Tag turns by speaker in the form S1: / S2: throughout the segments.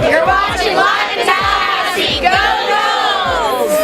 S1: You're watching Live in Tallahassee. Go Noles!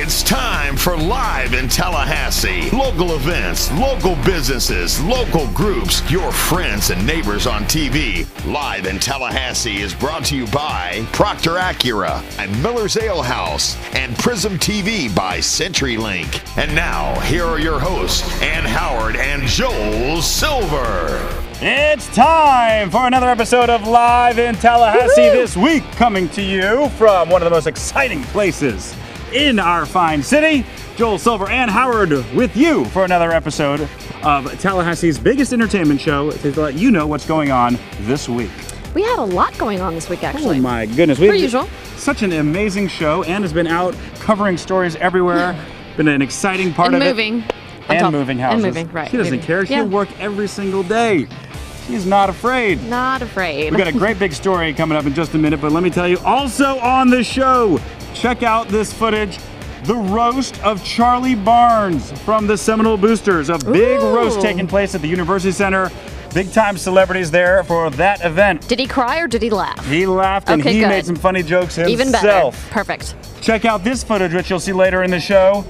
S2: It's time for Live in Tallahassee. Local events, local businesses, local groups, your friends and neighbors on TV. Live in Tallahassee is brought to you by Procter Acura and Miller's Ale House and Prism TV by CenturyLink. And now, here are your hosts, Ann Howard and Joel Silver.
S3: It's time for another episode of Live in Tallahassee this week, coming to you from one of the most exciting places in our fine city. Joel Silver and Howard with you for another episode of Tallahassee's biggest entertainment show to let you know what's going on this week.
S4: We had a lot going on this week, actually.
S3: Oh my goodness.
S4: Per usual.
S3: Such an amazing show. Ann has been out covering stories everywhere. Been an exciting part of
S4: moving.
S3: it. And moving houses.
S4: And moving, right.
S3: She doesn't care. She'll work every single day. She's not afraid.
S4: Not afraid.
S3: We got a great big story coming up in just a minute, but let me tell you, also on the show, check out this footage, the roast of Charlie Barnes from the Seminole Boosters. A big roast taking place at the University Center. Big time celebrities there for that event.
S4: Did he cry or did he laugh?
S3: He laughed and he made some funny jokes himself.
S4: Even better. Perfect.
S3: Check out this footage, which you'll see later in the show.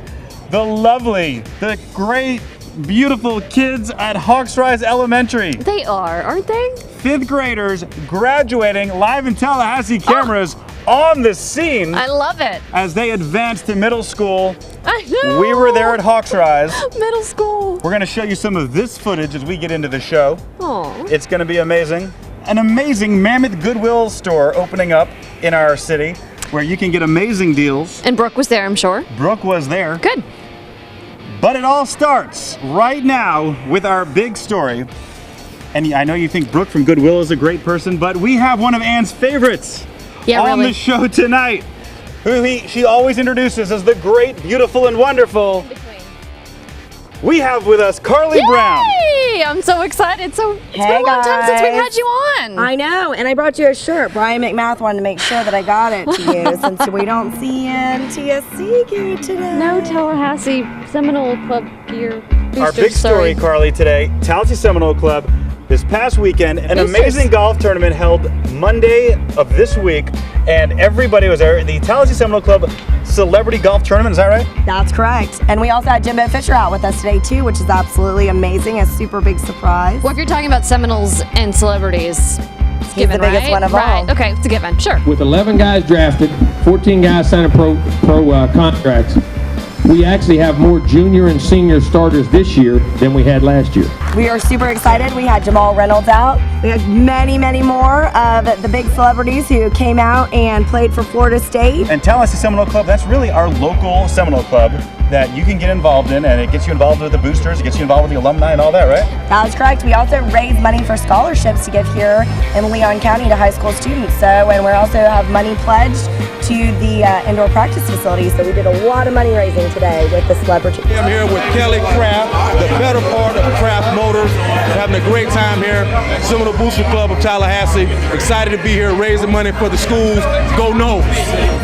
S3: The lovely, the great, beautiful kids at Hawks Rise Elementary.
S4: They are, aren't they?
S3: 5th graders graduating, Live in Tallahassee cameras on the scene.
S4: I love it.
S3: As they advance to middle school.
S4: I know.
S3: We were there at Hawks Rise.
S4: Middle school.
S3: We're gonna show you some of this footage as we get into the show.
S4: Aww.
S3: It's gonna be amazing. An amazing Mammoth Goodwill store opening up in our city where you can get amazing deals.
S4: And Brooke was there, I'm sure.
S3: Brooke was there.
S4: Good.
S3: But it all starts right now with our big story. And I know you think Brooke from Goodwill is a great person, but we have one of Ann's favorites on the show tonight, who she always introduces as the great, beautiful, and wonderful. We have with us Carly Brown.
S4: Yay! I'm so excited. It's been a long time since we've had you on.
S5: I know, and I brought you a shirt. Brian McMath wanted to make sure that I got it to you since we don't see NTSC gear today.
S4: No Tallahassee Seminole Club gear.
S3: Our big story, Carly, today, Tallahassee Seminole Club. This past weekend, an amazing golf tournament held Monday of this week, and everybody was there. The Tallahassee Seminole Club Celebrity Golf Tournament, is that right?
S5: That's correct. And we also had Jimbo Fisher out with us today too, which is absolutely amazing, a super big surprise.
S4: Well, if you're talking about Seminoles and celebrities, it's
S5: He's the biggest one of all.
S4: Right, okay, it's a given, sure.
S6: With 11 guys drafted, 14 guys signing pro contracts, we actually have more junior and senior starters this year than we had last year.
S5: We are super excited. We had Jamal Reynolds out. We had many, many more of the big celebrities who came out and played for Florida State.
S3: And Tallahassee Seminole Club, that's really our local Seminole Club that you can get involved in, and it gets you involved with the boosters, it gets you involved with the alumni and all that, right?
S5: That is correct. We also raise money for scholarships to give here in Leon County to high school students. So, and we also have money pledged to the indoor practice facility. So we did a lot of money raising today with the celebrity.
S7: I'm here with Kelly Craft, the better part of Craft Motors, having a great time here. Seminole Booster Club of Tallahassee. Excited to be here raising money for the schools. Go Noles!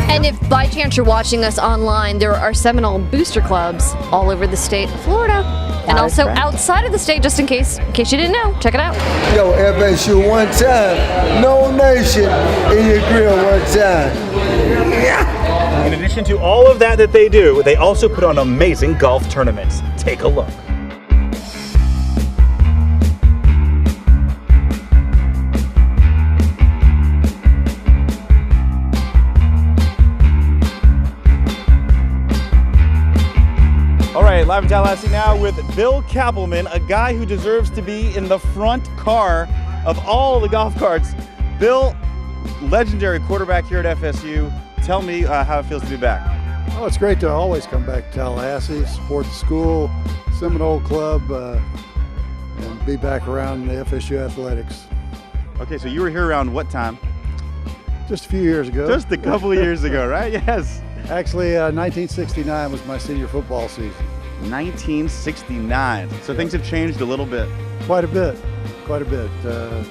S4: And if by chance you're watching us online, there are Seminole booster clubs all over the state of Florida. And also outside of the state, just in case you didn't know. Check it out.
S8: Yo, FSU one time, no nation in your grill one time. Yeah.
S3: In addition to all of that they do, they also put on amazing golf tournaments. Take a look. All right, live in Tallahassee now with Bill Kappelman, a guy who deserves to be in the front car of all the golf carts. Bill, legendary quarterback here at FSU. Tell me how it feels to be back.
S9: Oh, it's great to always come back to Tallahassee, support the school, Seminole Club, and be back around the FSU athletics.
S3: Okay, so you were here around what time?
S9: Just a few years ago.
S3: Just a couple of years ago, right? Yes.
S9: Actually, 1969 was my senior football season.
S3: 1969. So things have changed a little bit.
S9: Quite a bit. The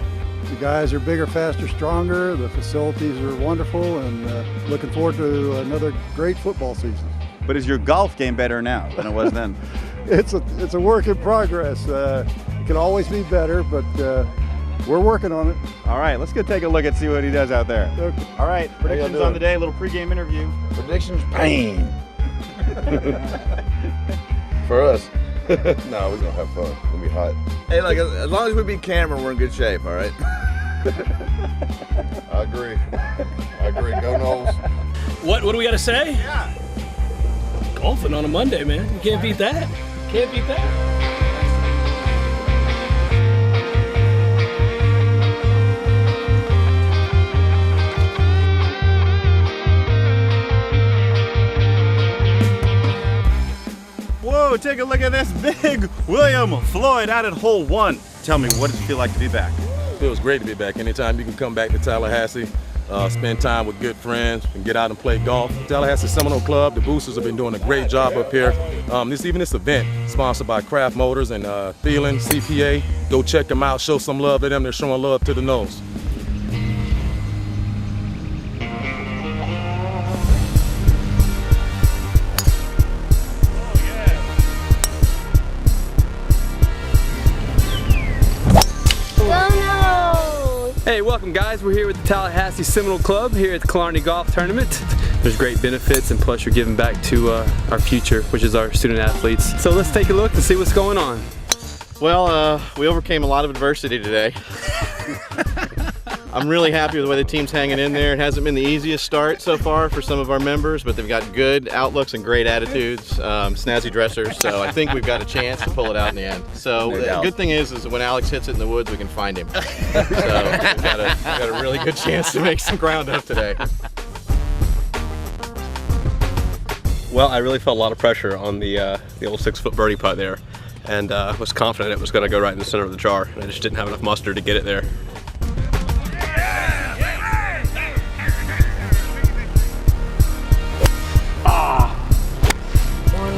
S9: guys are bigger, faster, stronger. The facilities are wonderful, and looking forward to another great football season.
S3: But is your golf game better now than it was then?
S9: It's a work in progress. It can always be better, but We're working on it.
S3: All right, let's go take a look and see what he does out there.
S9: Okay.
S3: All right, predictions on the day, a little pregame interview.
S10: Predictions, pain. For us. No, we're gonna have fun. It's gonna be hot. Hey, like as long as we beat Cameron, we're in good shape. All right. I agree. Go Knowles.
S11: What do we got to say?
S3: Yeah.
S11: Golfing on a Monday, man. You can't beat that. Can't beat that.
S3: Whoa, take a look at this big William Floyd out at hole 1. Tell me, what does it feel like to be back?
S7: Feels great to be back. Anytime you can come back to Tallahassee, spend time with good friends, and get out and play golf. Tallahassee Seminole Club, the boosters have been doing a great job up here. This event, sponsored by Craft Motors and Killearn CPA. Go check them out, show some love to them. They're showing love to the nose.
S12: Hey, welcome guys. We're here with the Tallahassee Seminole Club here at the Killearn Golf Tournament. There's great benefits and plus you're giving back to our future, which is our student athletes. So let's take a look and see what's going on.
S13: Well, we overcame a lot of adversity today. I'm really happy with the way the team's hanging in there. It hasn't been the easiest start so far for some of our members, but they've got good outlooks and great attitudes, snazzy dressers, so I think we've got a chance to pull it out in the end. So the good thing is when Alex hits it in the woods, we can find him. So we've got a really good chance to make some ground up today.
S14: Well, I really felt a lot of pressure on the old 6-foot birdie putt there, and was confident it was going to go right in the center of the jar. I just didn't have enough muster to get it there.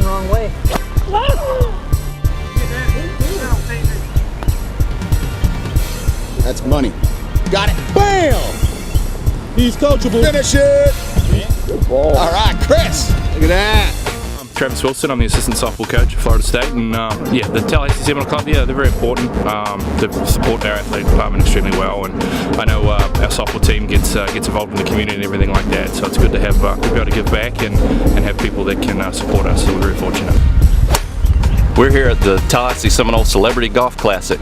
S5: Wrong way.
S15: That's money. Got it. Bam! He's coachable. Finish it. Good ball. All right, Chris. Look at that.
S16: I'm Travis Wilson. I'm the assistant softball coach at Florida State, and yeah, the Tallahassee Seminole Club. Yeah, they're very important. They support our athletic department extremely well, and I know our softball team gets involved in the community and everything like that. So it's good to have be able to give back and have people that can support us. So we're very fortunate.
S17: We're here at the Tallahassee Seminole Celebrity Golf Classic,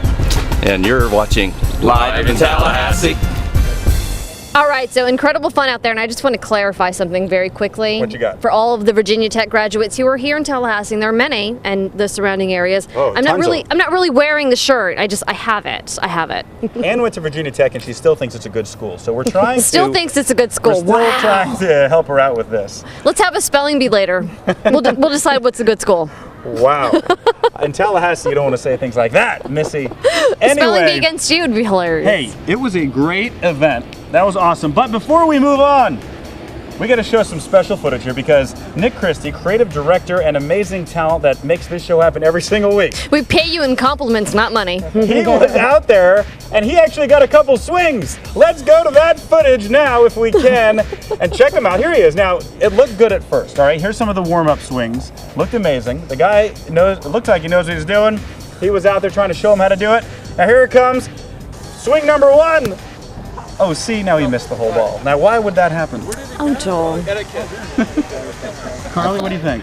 S17: and you're watching Live in Tallahassee.
S4: All right, so incredible fun out there, and I just want to clarify something very quickly.
S3: What you got?
S4: For all of the Virginia Tech graduates who are here in Tallahassee, and there are many, and the surrounding areas.
S3: Oh,
S4: I'm not really wearing the shirt. I have it.
S3: Ann went to Virginia Tech, and she still thinks it's a good school. So we're trying
S4: still thinks it's a good school.
S3: We're still trying to help her out with this.
S4: Let's have a spelling bee later. We'll decide what's a good school.
S3: Wow. In Tallahassee, you don't want to say things like that, Missy. Anyway,
S4: spelling bee against you would be hilarious.
S3: Hey, it was a great event. That was awesome. But before we move on, we got to show some special footage here because Nick Christie, creative director and amazing talent that makes this show happen every single week.
S4: We pay you in compliments, not money.
S3: He was out there and he actually got a couple swings. Let's go to that footage now if we can and check him out. Here he is. Now, it looked good at first, all right? Here's some of the warm-up swings. Looked amazing. The guy knows, it looks like he knows what he's doing. He was out there trying to show him how to do it. Now here it comes. Swing number 1. Oh, see, now he missed the whole ball. Now, why would that happen?
S4: Oh, Joel.
S3: Carly, what do you think?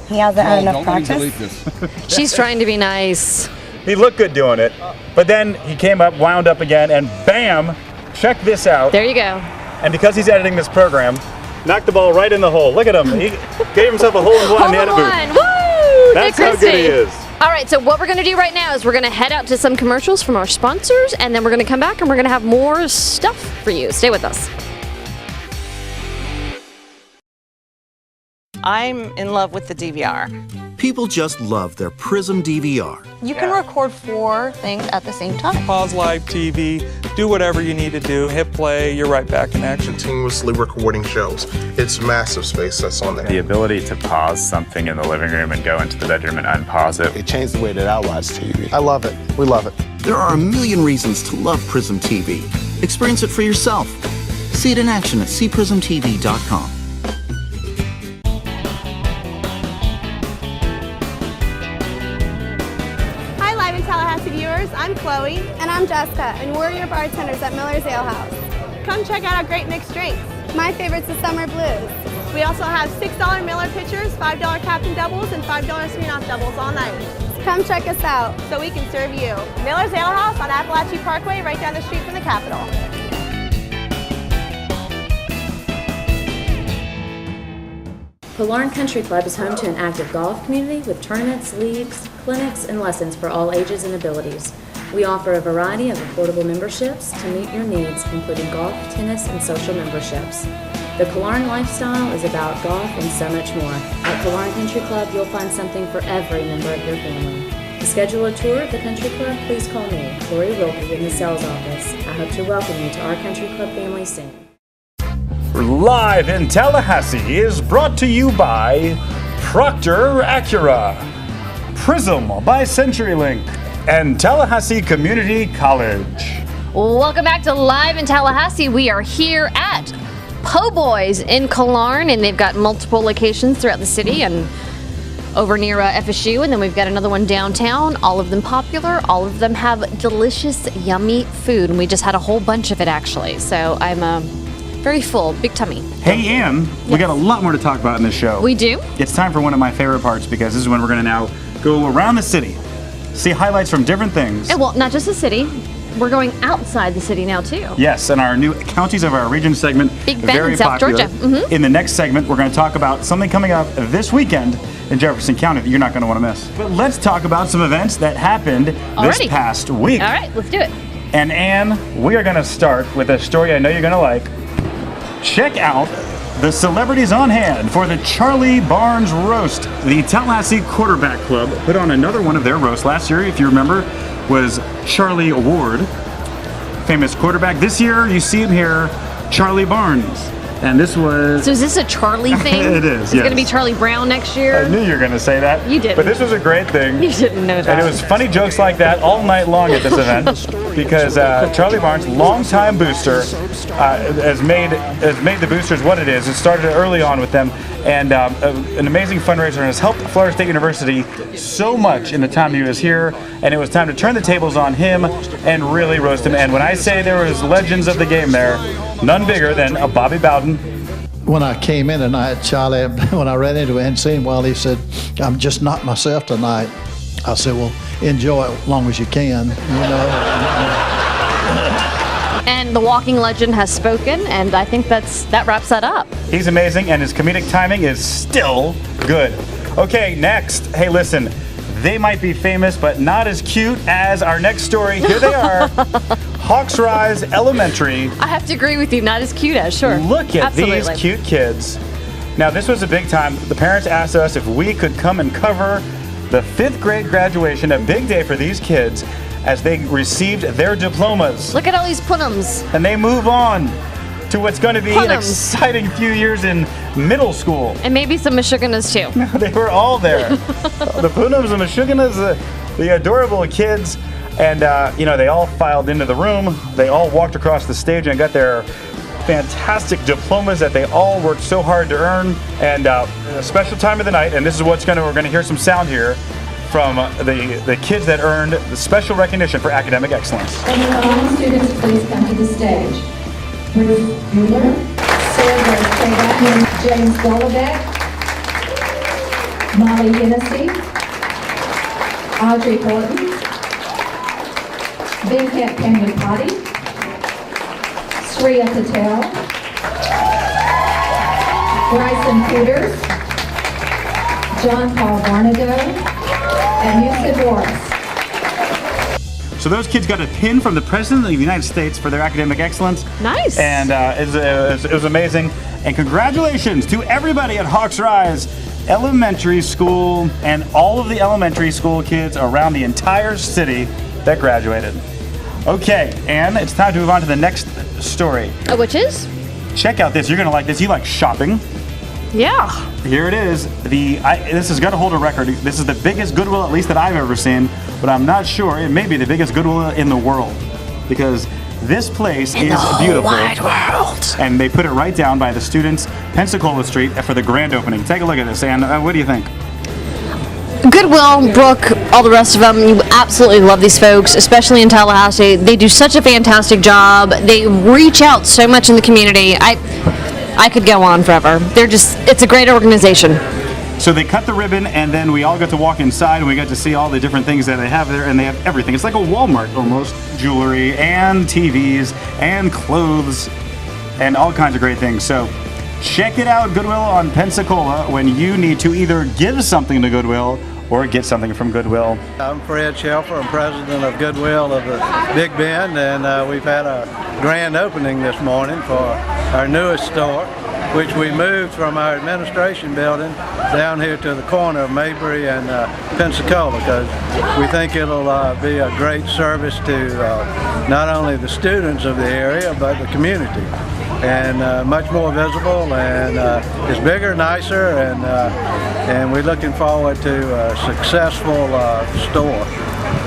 S5: He hasn't had enough practice.
S4: She's trying to be nice.
S3: He looked good doing it, but then he came up, wound up again, and bam, check this out.
S4: There you go.
S3: And because he's editing this program, knocked the ball right in the hole. Look at him. He gave himself a hole-in-one in the edit booth.
S4: Woo!
S3: That's how good he is.
S4: All right, so what we're going to do right now is we're going to head out to some commercials from our sponsors, and then we're going to come back and we're going to have more stuff for you. Stay with us.
S18: I'm in love with the DVR.
S19: People just love their Prism DVR.
S18: You can record 4 things at the same time.
S20: Pause live TV, do whatever you need to do, hit play, you're right back in action.
S21: Continuously recording shows. It's massive space that's on there.
S22: The ability to pause something in the living room and go into the bedroom and unpause it.
S21: It changed the way that I watch TV. I love it. We love it.
S19: There are a million reasons to love Prism TV. Experience it for yourself. See it in action at cprismtv.com.
S23: I'm Chloe.
S1: Chloe.
S2: And I'm Jessica, and we're your bartenders at Miller's Ale House.
S1: Come check out our great mixed drinks.
S2: My favorite's the Summer Blues.
S1: We also have $6 Miller pitchers, $5 Captain Doubles, and $5 Smirnoff Doubles all night.
S2: Come check us out.
S1: So we can serve you. Miller's Ale House on Appalachia Parkway, right down the street from the Capitol.
S23: Killearn Country Club is home to an active golf community with tournaments, leagues, clinics, and lessons for all ages and abilities. We offer a variety of affordable memberships to meet your needs, including golf, tennis, and social memberships. The Killearn lifestyle is about golf and so much more. At Killearn Country Club, you'll find something for every member of your family. To schedule a tour of the country club, please call me, Lori Wilkie, in the sales office. I hope to welcome you to our country club family soon.
S3: Live in Tallahassee is brought to you by Proctor Acura, Prism by CenturyLink, and Tallahassee Community College.
S4: Welcome back to Live in Tallahassee. We are here at Po'boys in Killearn, and they've got multiple locations throughout the city and over near FSU, and then we've got another one downtown. All of them popular. All of them have delicious, yummy food, and we just had a whole bunch of it actually. So I'm very full, big tummy.
S3: Hey Ann, we got a lot more to talk about in this show.
S4: We do.
S3: It's time for one of my favorite parts because this is when we're going to now go around the city, see highlights from different things.
S4: And well, not just the city. We're going outside the city now too.
S3: Yes, and our new counties of our region segment,
S4: Big Bend
S3: very
S4: in South
S3: popular.
S4: Georgia.
S3: In the next segment, we're going to talk about something coming up this weekend in Jefferson County that you're not going to want to miss. But let's talk about some events that happened this past week.
S4: All right, let's do it.
S3: And Ann, we are going to start with a story I know you're going to like. Check out the celebrities on hand for the Charlie Barnes Roast. The Tallahassee Quarterback Club put on another one of their roasts last year, if you remember, was Charlie Ward, famous quarterback. This year, you see him here, Charlie Barnes. And this was...
S4: So is this a Charlie thing?
S3: It is,
S4: It's going to be Charlie Brown next year?
S3: I knew you were going to say that.
S4: You didn't.
S3: But this was a great thing.
S4: You didn't know that.
S3: And it was funny jokes like that all night long at this event because Charlie Barnes, longtime booster, has made the boosters what it is. It started early on with them, and an amazing fundraiser, and has helped Florida State University so much in the time he was here. And it was time to turn the tables on him and really roast him. And when I say there was legends of the game there, none bigger than Bobby Bowden.
S24: When I came in tonight, Charlie, when I ran into him and seen him, well, he said, "I'm just not myself tonight." I said, "Well, enjoy it as long as you can, you know."
S4: And the walking legend has spoken, and I think that wraps that up.
S3: He's amazing, and his comedic timing is still good. Okay, next. Hey, listen. They might be famous, but not as cute as our next story. Here they are. Hawks Rise Elementary.
S4: I have to agree with you, not as cute as, sure.
S3: Look at these cute kids. Now, this was a big time. The parents asked us if we could come and cover the 5th grade graduation, a big day for these kids as they received their diplomas.
S4: Look at all these punums.
S3: And they move on to what's going to be an exciting few years in middle school.
S4: And maybe some Meshuggahs too.
S3: They were all there. The Poonums, the Meshuggahs, the adorable kids. And, they all filed into the room. They all walked across the stage and got their fantastic diplomas that they all worked so hard to earn. And a special time of the night, and this is we're going to hear some sound here from the kids that earned the special recognition for academic excellence.
S25: And will all students please come to the stage? Ruth Mueller, Sarah Tragan, James Golovic, Molly Hennessy, Audrey Horton, Venkat Pamupati, Sriya Patel, Bryson Peters, John Paul Varnado, and Yusuf Morris.
S3: So those kids got a pin from the President of the United States for their academic excellence.
S4: Nice.
S3: And it was amazing. And congratulations to everybody at Hawks Rise Elementary School and all of the elementary school kids around the entire city that graduated. Okay, Ann, it's time to move on to the next story.
S4: Which is?
S3: Check out this. You're going to like this. You like shopping.
S4: Yeah.
S3: Here it is. This has got to hold a record. This is the biggest Goodwill, at least that I've ever seen, but I'm not sure. It may be the biggest Goodwill in the world because this place is beautiful.
S4: Wide world.
S3: And they put it right down by the students, Pensacola Street, for the grand opening. Take a look at this, Ann. What do you think?
S4: Goodwill, Brooke, all the rest of them, you absolutely love these folks, especially in Tallahassee. They do such a fantastic job. They reach out so much in the community. I could go on forever. It's a great organization.
S3: So they cut the ribbon, and then we all got to walk inside, and we got to see all the different things that they have there, and they have everything. It's like a Walmart almost. Jewelry, and TVs, and clothes, and all kinds of great things. So check it out, Goodwill on Pensacola, when you need to either give something to Goodwill or get something from Goodwill.
S6: I'm Fred Shelfer. I'm president of Goodwill of the Big Bend, and we've had a grand opening this morning for our newest store, which we moved from our administration building down here to the corner of Mabry and Pensacola, because we think it'll be a great service to not only the students of the area but the community, and much more visible, and it's bigger, nicer, and we're looking forward to a successful store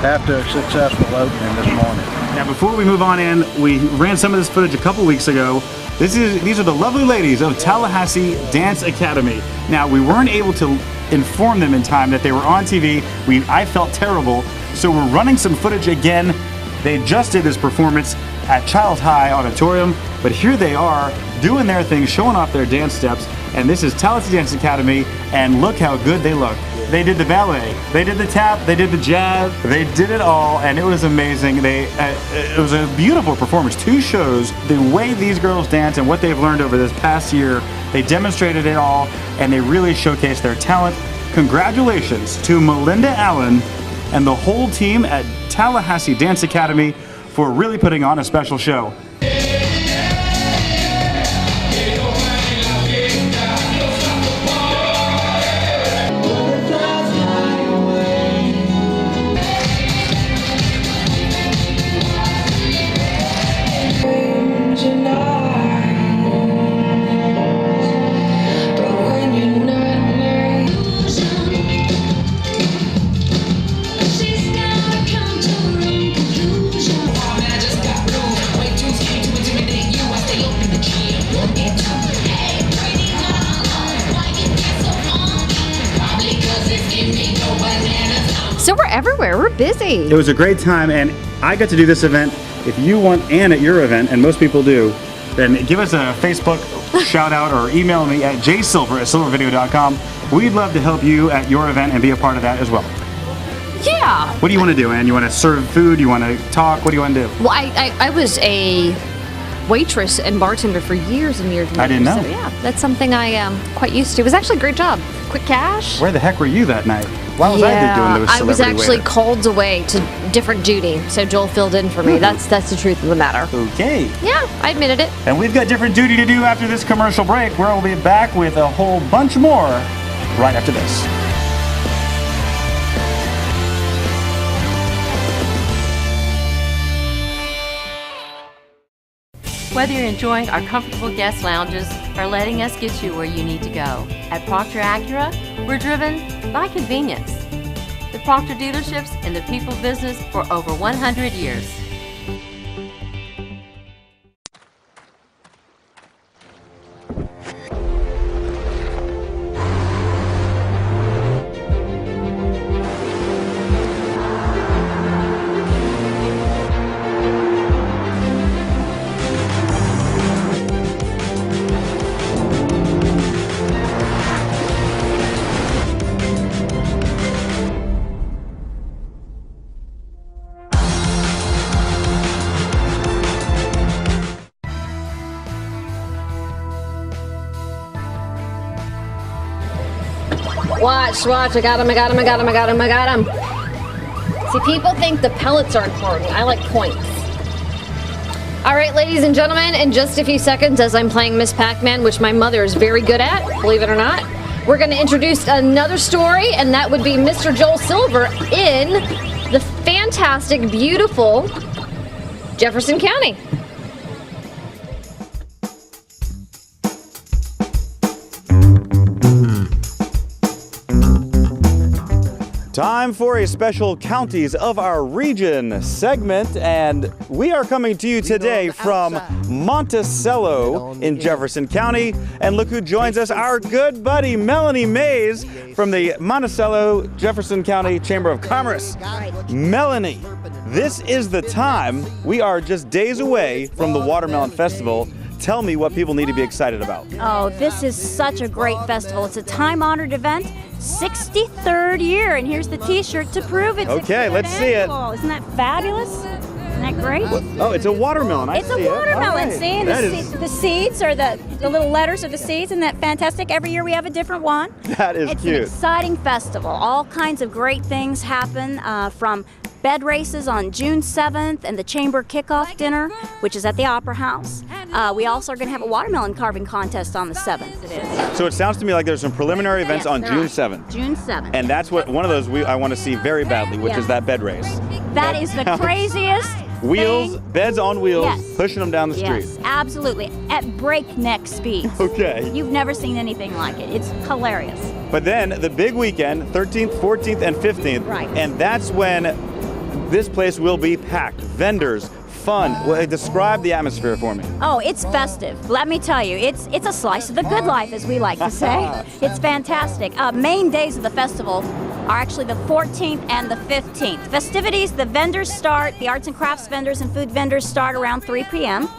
S6: after a successful opening this morning.
S3: Now, before we move on in, we ran some of this footage a couple weeks ago. These are the lovely ladies of Tallahassee Dance Academy. Now, we weren't able to inform them in time that they were on TV. I felt terrible, so we're running some footage again. They just did this performance at Child High Auditorium, but here they are doing their thing, showing off their dance steps. And this is Tallahassee Dance Academy, and look how good they look. They did the ballet, they did the tap, they did the jazz, they did it all, and it was amazing. It was a beautiful performance. 2 shows, the way these girls dance and what they've learned over this past year, they demonstrated it all, and they really showcased their talent. Congratulations to Melinda Allen and the whole team at Tallahassee Dance Academy for really putting on a special show.
S4: So we're everywhere, we're busy.
S3: It was a great time, and I got to do this event. If you want Ann at your event, and most people do, then give us a Facebook shout out or email me at jsilver@silvervideo.com. We'd love to help you at your event and be a part of that as well.
S4: Yeah.
S3: What do you want to do, Ann? You want to serve food? You want to talk? What do you want to do?
S4: Well, I was a waitress and bartender for years and years and years.
S3: I didn't know.
S4: So yeah, that's something I am quite used to. It was actually a great job. Quick cash.
S3: Where the heck were you that night? Why was I there doing those celebrity
S4: I was actually
S3: waiter?
S4: called away to different duty, so Joel filled in for me. That's the truth of the matter.
S3: Okay.
S4: Yeah, I admitted it.
S3: And we've got different duty to do after this commercial break, where we'll be back with a whole bunch more right after this.
S8: Whether you're enjoying our comfortable guest lounges or letting us get you where you need to go, at Proctor Acura, we're driven by convenience. The Proctor dealerships in the people business for over 100 years.
S4: Watch, I got him. See, people think the pellets are important. I like points. All right, ladies and gentlemen, in just a few seconds, as I'm playing Miss Pac-Man, which my mother is very good at, believe it or not, we're going to introduce another story, and that would be Mr. Joel Silver in the fantastic, beautiful Jefferson County.
S3: Time for a special Counties of Our Region segment, and we are coming to you today from Monticello in Jefferson County. And look who joins us, our good buddy Melanie Mays from the Monticello Jefferson County Chamber of Commerce. Melanie, this is the time. We are just days away from the Watermelon Festival. Tell me what people need to be excited about.
S7: Oh, this is such a great festival. It's a time-honored event, 63rd year, and here's the t-shirt to prove it.
S3: Okay, let's see it.
S7: Isn't that fabulous? Isn't that great?
S3: Oh, it's a watermelon.
S7: It's a watermelon.
S3: Right.
S7: See, and the seeds are the little letters are the seeds. Isn't that fantastic? Every year we have a different one.
S3: That is cute.
S7: It's an exciting festival. All kinds of great things happen from bed races on June 7th and the Chamber Kickoff Dinner, which is at the Opera House. We also are going to have a watermelon carving contest on the 7th. It is.
S3: So it sounds to me like there's some preliminary events on June 7th.
S7: June 7th.
S3: And that's one of those I want to see very badly, which is that bed race.
S7: That is the craziest
S3: Wheels, beds on wheels,
S7: Yes.
S3: pushing them down the street.
S7: Yes, absolutely. At breakneck speeds.
S3: Okay.
S7: You've never seen anything like it. It's hilarious.
S3: But then the big weekend, 13th, 14th, and 15th.
S7: Right.
S3: And that's when this place will be packed. Vendors, fun. Well, describe the atmosphere for me.
S7: Oh, it's festive. Let me tell you, it's a slice of the good life, as we like to say. It's fantastic. Main days of the festival are actually the 14th and the 15th. Festivities, the vendors start, the arts and crafts vendors and food vendors start around 3 p.m.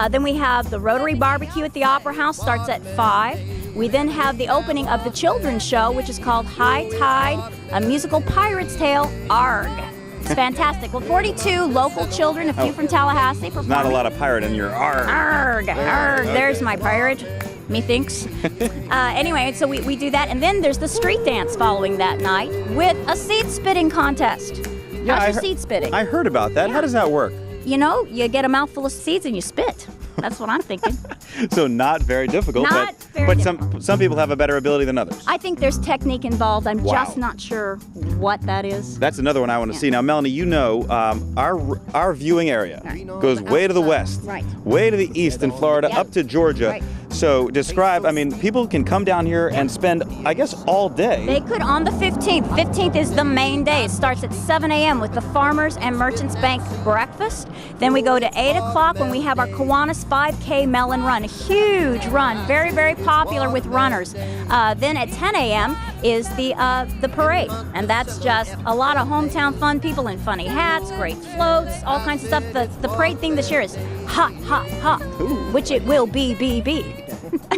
S7: Then we have the Rotary Barbecue at the Opera House, starts at 5. We then have the opening of the children's show, which is called High Tide, a musical pirate's tale, ARG. It's fantastic. Well, 42 local children, a few from Tallahassee.
S3: There's not a lot of pirate in your ARG.
S7: ARG, ARG. There's my pirate. Methinks. Anyway, so we do that, and then there's the street dance following that night with a seed spitting contest. How's your seed spitting?
S3: I heard about that. How does that work?
S7: You know, you get a mouthful of seeds and you spit. That's what I'm thinking.
S3: So not very difficult, but some people have a better ability than others.
S7: I think there's technique involved. I'm just not sure what that is.
S3: That's another one I want to see. Now, Melanie, you know our viewing area goes way to the west, way to the east in Florida, up to Georgia. So describe, I mean, people can come down here and spend, I guess, all day.
S7: They could on the 15th. 15th is the main day. It starts at 7 a.m. with the Farmers and Merchants Bank breakfast. Then we go to 8 o'clock when we have our Kiwanis 5K Melon Run. A huge run, very, very popular with runners. Then at 10 a.m. is the parade. And that's just a lot of hometown fun, people in funny hats, great floats, all kinds of stuff. The parade theme this year is hot, hot, hot, which it will be.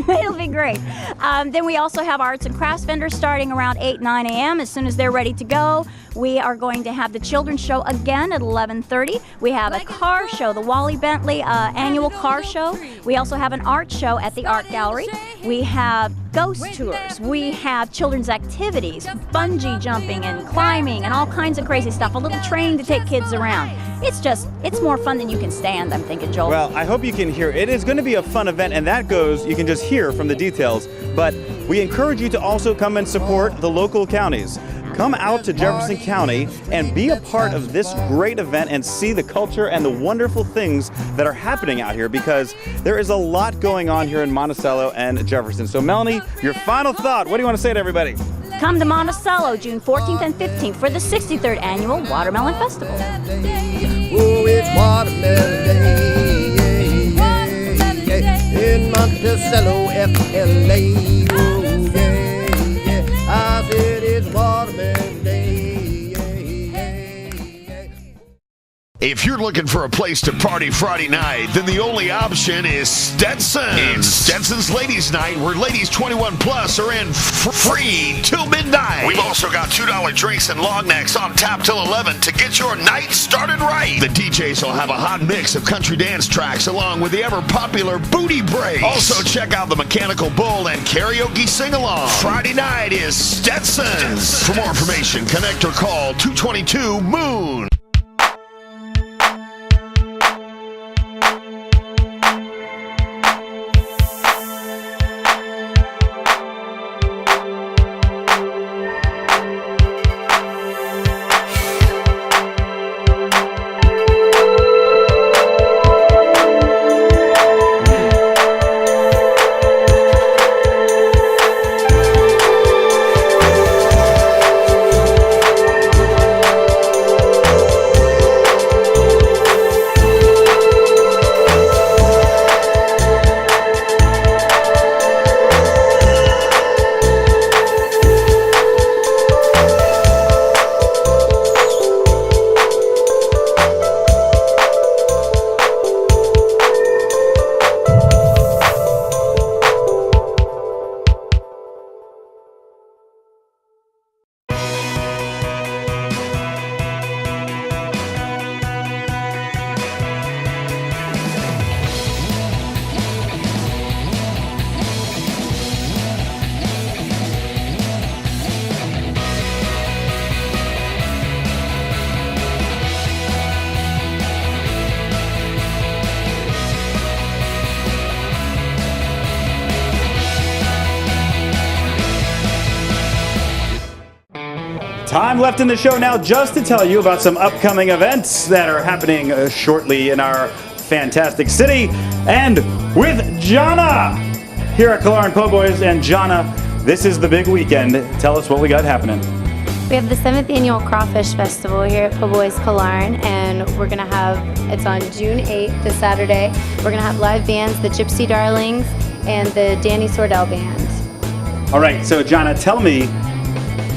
S7: It'll be great. Then we also have arts and crafts vendors starting around 8, 9 a.m. As soon as they're ready to go, we are going to have the children's show again at 11:30. We have a car show, the Wally Bentley annual car show. We also have an art show at the Art Gallery. We have ghost tours. We have children's activities, bungee jumping and climbing and all kinds of crazy stuff. A little train to take kids around. It's more fun than you can stand, I'm thinking, Joel.
S3: Well, I hope you can hear. It is going to be a fun event, and that goes, you can just hear from the details. But we encourage you to also come and support the local counties. Come out to Jefferson County and be a part of this great event and see the culture and the wonderful things that are happening out here, because there is a lot going on here in Monticello and Jefferson. So Melanie, your final thought. What do you want to say to everybody?
S7: Come to Monticello June 14th and 15th for the 63rd Annual Watermelon Festival.
S9: Oh, it's watermelon day in Monticello, FLA. Oh, yeah. I said it's watermelon day.
S10: If you're looking for a place to party Friday night, then the only option is Stetson's. It's Stetson's Ladies Night, where ladies 21 plus are in free till midnight. We've also got $2 drinks and long necks on tap till 11 to get your night started right. The DJs will have a hot mix of country dance tracks along with the ever-popular Booty Breaks. Also check out the Mechanical Bull and Karaoke Sing-Along. Friday night is Stetson's. For more information, connect or call 222-MOON.
S3: Time left in the show now just to tell you about some upcoming events that are happening shortly in our fantastic city. And with Jonna here at Killearn Po'boys. And Jonna, this is the big weekend. Tell us what we got happening.
S2: We have the 7th Annual Crawfish Festival here at Po'boys Killearn, and we're going to have, it's on June 8th, this Saturday. We're going to have live bands, the Gypsy Darlings and the Danny Sordell Band.
S3: All right, so Jonna, tell me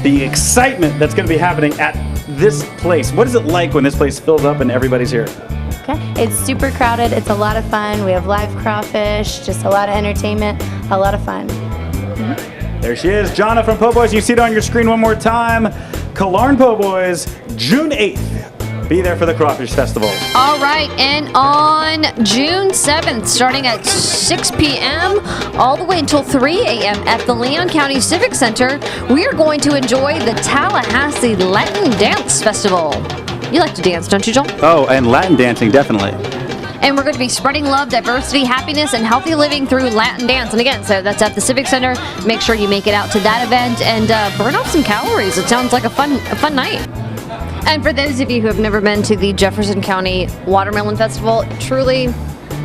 S3: the excitement that's going to be happening at this place. What is it like when this place fills up and everybody's here?
S2: Okay, it's super crowded. It's a lot of fun. We have live crawfish, just a lot of entertainment, a lot of fun.
S3: There she is, Jonna from Po'boys. You see it on your screen one more time. Killearn Po'boys, June 8th. Be there for the Crawfish Festival.
S4: All right, and on June 7th, starting at 6 p.m. all the way until 3 a.m. at the Leon County Civic Center, we are going to enjoy the Tallahassee Latin Dance Festival. You like to dance, don't you, Joel?
S3: Oh, and Latin dancing, definitely.
S4: And we're going to be spreading love, diversity, happiness, and healthy living through Latin dance. And again, so that's at the Civic Center. Make sure you make it out to that event and burn off some calories. It sounds like a fun night. And for those of you who have never been to the Jefferson County Watermelon Festival, truly,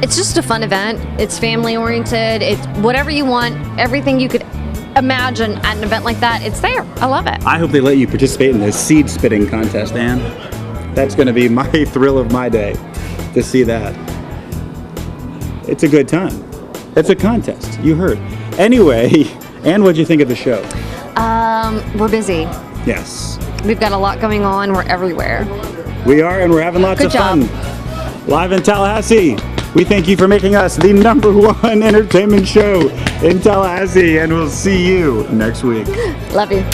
S4: it's just a fun event. It's family-oriented. It's whatever you want, everything you could imagine at an event like that, it's there. I love it.
S3: I hope they let you participate in the seed spitting contest, Ann. That's going to be my thrill of my day to see that. It's a good time. It's a contest. You heard. Anyway, Ann, what'd you think of the show?
S4: We're busy.
S3: Yes.
S4: We've got a lot going on. We're everywhere.
S3: We are, and we're having lots
S4: Good
S3: of
S4: job.
S3: fun. Live in Tallahassee. We thank you for making us the #1 entertainment show in Tallahassee, and we'll see you next week.
S4: Love you.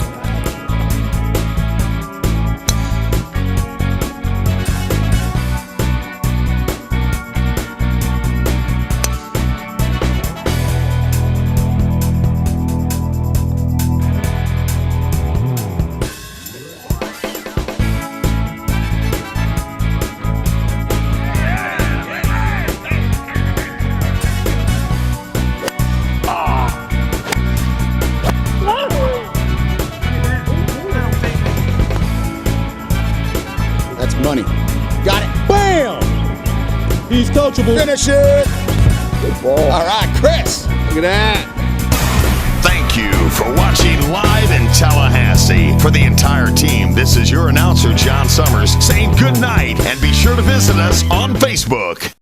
S9: That's money. Got it. Bam! He's coachable. Finish it. Good ball. All right, Chris. Look at that.
S10: Thank you for watching Live in Tallahassee. For the entire team, this is your announcer, John Summers, saying good night, and be sure to visit us on Facebook.